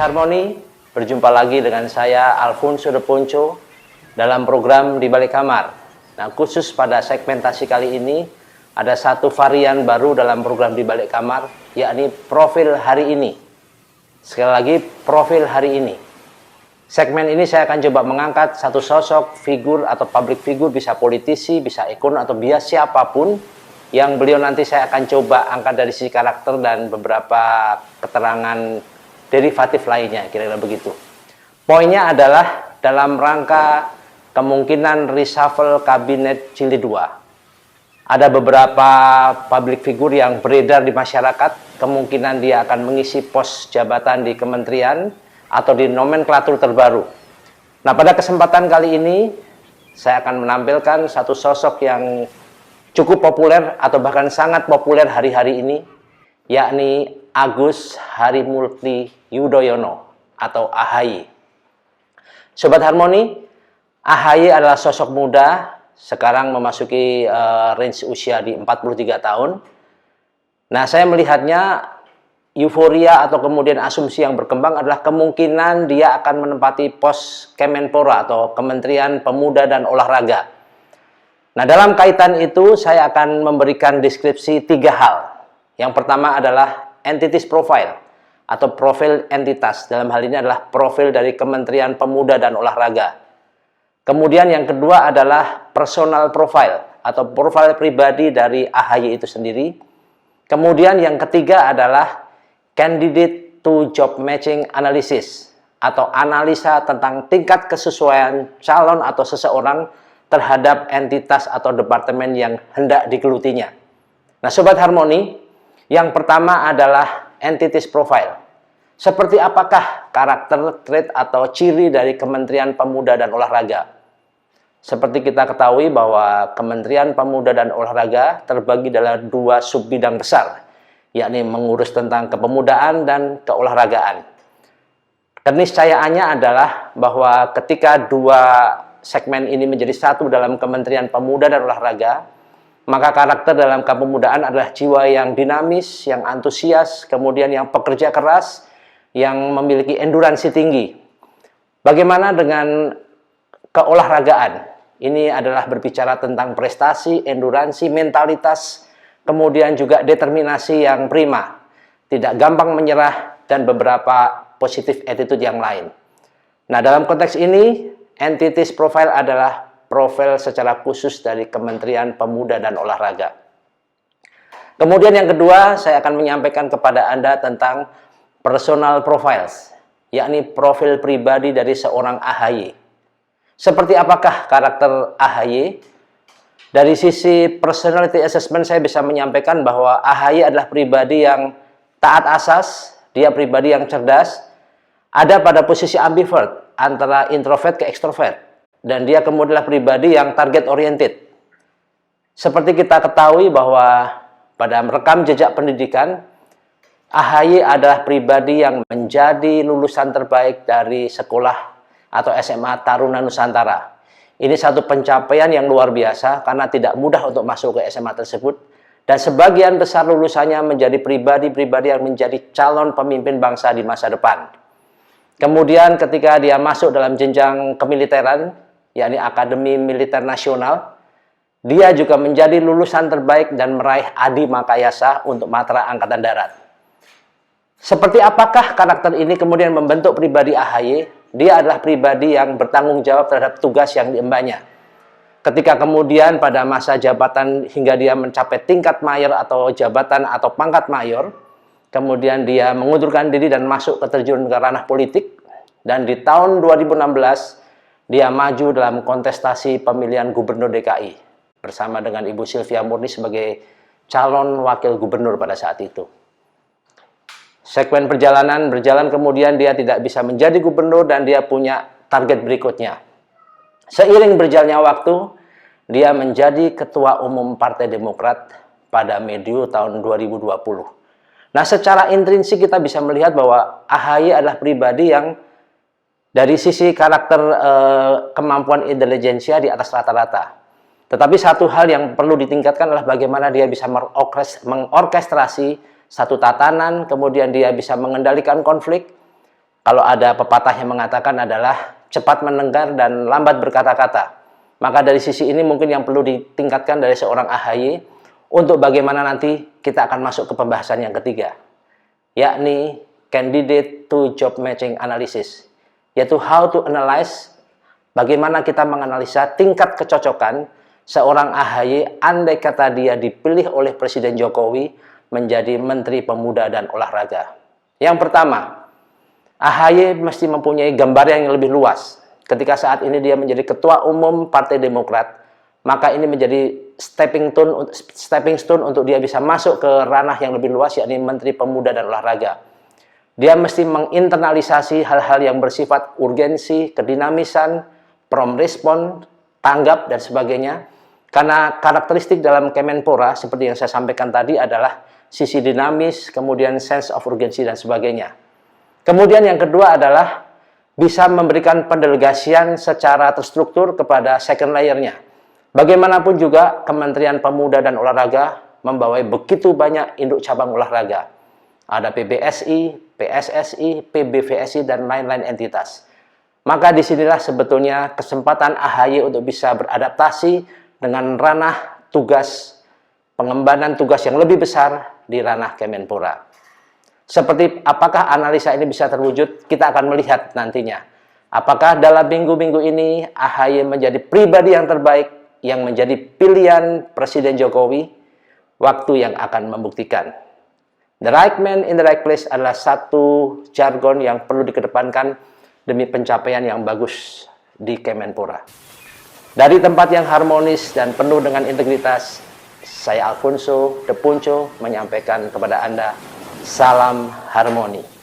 Harmoni, berjumpa lagi dengan saya Alfonso de Ponco dalam program Di Balik Kamar. Nah, khusus pada segmentasi kali ini ada satu varian baru dalam program Di Balik Kamar, yakni profil hari ini. Sekali lagi, profil hari ini. Segmen ini saya akan coba mengangkat satu sosok, figur atau public figure, bisa politisi, bisa ekonom atau bias siapapun, yang beliau nanti saya akan coba angkat dari sisi karakter dan beberapa keterangan derivatif lainnya, kira-kira begitu. Poinnya adalah dalam rangka kemungkinan reshuffle kabinet jilid 2. Ada beberapa public figure yang beredar di masyarakat, kemungkinan dia akan mengisi pos jabatan di kementerian atau di nomenklatur terbaru. Nah, pada kesempatan kali ini saya akan menampilkan satu sosok yang cukup populer atau bahkan sangat populer hari-hari ini, yakni Agus Harimurti Yudhoyono atau AHY. Sobat Harmoni, AHY adalah sosok muda, sekarang memasuki range usia di 43 tahun. Nah, saya melihatnya euforia atau kemudian asumsi yang berkembang adalah kemungkinan dia akan menempati pos Kemenpora atau Kementerian Pemuda dan Olahraga. Nah, dalam kaitan itu saya akan memberikan deskripsi 3 hal. Yang pertama adalah entities profile atau profil entitas. Dalam hal ini adalah profil dari Kementerian Pemuda dan Olahraga. Kemudian yang kedua adalah personal profile atau profil pribadi dari AHY itu sendiri. Kemudian yang ketiga adalah candidate to job matching analysis atau analisa tentang tingkat kesesuaian calon atau seseorang terhadap entitas atau departemen yang hendak digelutinya. Nah, Sobat Harmoni, yang pertama adalah entities profile. Seperti apakah karakter, trait, atau ciri dari Kementerian Pemuda dan Olahraga? Seperti kita ketahui bahwa Kementerian Pemuda dan Olahraga terbagi dalam 2 subbidang besar, yakni mengurus tentang kepemudaan dan keolahragaan. Keniscayaannya adalah bahwa ketika 2 segmen ini menjadi satu dalam Kementerian Pemuda dan Olahraga, maka karakter dalam kepemudaan adalah jiwa yang dinamis, yang antusias, kemudian yang pekerja keras, yang memiliki endurance tinggi. Bagaimana dengan keolahragaan? Ini adalah berbicara tentang prestasi, endurance, mentalitas, kemudian juga determinasi yang prima, tidak gampang menyerah, dan beberapa positive attitude yang lain. Nah, dalam konteks ini, entities profile adalah profil secara khusus dari Kementerian Pemuda dan Olahraga. Kemudian yang kedua, saya akan menyampaikan kepada Anda tentang personal profiles, yakni profil pribadi dari seorang AHY. Seperti apakah karakter AHY? Dari sisi personality assessment saya bisa menyampaikan bahwa AHY adalah pribadi yang taat asas, dia pribadi yang cerdas, ada pada posisi ambivert antara introvert ke ekstrovert. Dan dia kemudian pribadi yang target oriented. Seperti kita ketahui bahwa pada rekam jejak pendidikan, AHY adalah pribadi yang menjadi lulusan terbaik dari sekolah atau SMA Taruna Nusantara. Ini satu pencapaian yang luar biasa karena tidak mudah untuk masuk ke SMA tersebut. Dan sebagian besar lulusannya menjadi pribadi-pribadi yang menjadi calon pemimpin bangsa di masa depan. Kemudian ketika dia masuk dalam jenjang kemiliteran, yakni Akademi Militer Nasional, dia juga menjadi lulusan terbaik dan meraih Adi Makayasa untuk Matra Angkatan Darat. Seperti apakah karakter ini kemudian membentuk pribadi AHY? Dia adalah pribadi yang bertanggung jawab terhadap tugas yang diembannya. Ketika kemudian pada masa jabatan hingga dia mencapai tingkat mayor atau jabatan atau pangkat mayor, kemudian dia mengundurkan diri dan masuk ke terjun ke ranah politik, dan di tahun 2016, dia maju dalam kontestasi pemilihan gubernur DKI bersama dengan Ibu Silvia Murni sebagai calon wakil gubernur pada saat itu. Segmen perjalanan berjalan, kemudian dia tidak bisa menjadi gubernur dan dia punya target berikutnya. Seiring berjalannya waktu, dia menjadi ketua umum Partai Demokrat pada medio tahun 2020. Nah, secara intrinsik kita bisa melihat bahwa AHY adalah pribadi yang dari sisi karakter kemampuan intelijensia di atas rata-rata. Tetapi satu hal yang perlu ditingkatkan adalah bagaimana dia bisa mengorkestrasi satu tatanan, kemudian dia bisa mengendalikan konflik, Kalau ada pepatah yang mengatakan adalah cepat mendengar dan lambat berkata-kata. Maka dari sisi ini mungkin yang perlu ditingkatkan dari seorang AHY untuk bagaimana nanti kita akan masuk ke pembahasan yang ketiga, yakni candidate to job matching analysis, yaitu how to analyze, bagaimana kita menganalisa tingkat kecocokan seorang AHY andai kata dia dipilih oleh Presiden Jokowi menjadi Menteri Pemuda dan Olahraga. Yang pertama, AHY mesti mempunyai gambaran yang lebih luas. Ketika saat ini dia menjadi Ketua Umum Partai Demokrat, maka ini menjadi stepping stone untuk dia bisa masuk ke ranah yang lebih luas, yakni Menteri Pemuda dan Olahraga. Dia mesti menginternalisasi hal-hal yang bersifat urgensi, kedinamisan, prompt respon, tanggap, dan sebagainya. Karena karakteristik dalam Kemenpora, seperti yang saya sampaikan tadi, adalah sisi dinamis, kemudian sense of urgency, dan sebagainya. Kemudian yang kedua adalah bisa memberikan pendelegasian secara terstruktur kepada second layer-nya. Bagaimanapun juga Kementerian Pemuda dan Olahraga membawa begitu banyak induk cabang olahraga. Ada PBSI, PSSI, PBVSI, dan lain-lain entitas. Maka disinilah sebetulnya kesempatan AHY untuk bisa beradaptasi dengan ranah tugas, pengembangan tugas yang lebih besar di ranah Kemenpora. Seperti apakah analisa ini bisa terwujud, kita akan melihat nantinya. Apakah dalam minggu-minggu ini AHY menjadi pribadi yang terbaik, yang menjadi pilihan Presiden Jokowi, waktu yang akan membuktikan. The right man in the right place adalah satu jargon yang perlu dikedepankan demi pencapaian yang bagus di Kemenpora. Dari tempat yang harmonis dan penuh dengan integritas, saya Alfonso De Punco menyampaikan kepada Anda, salam harmoni.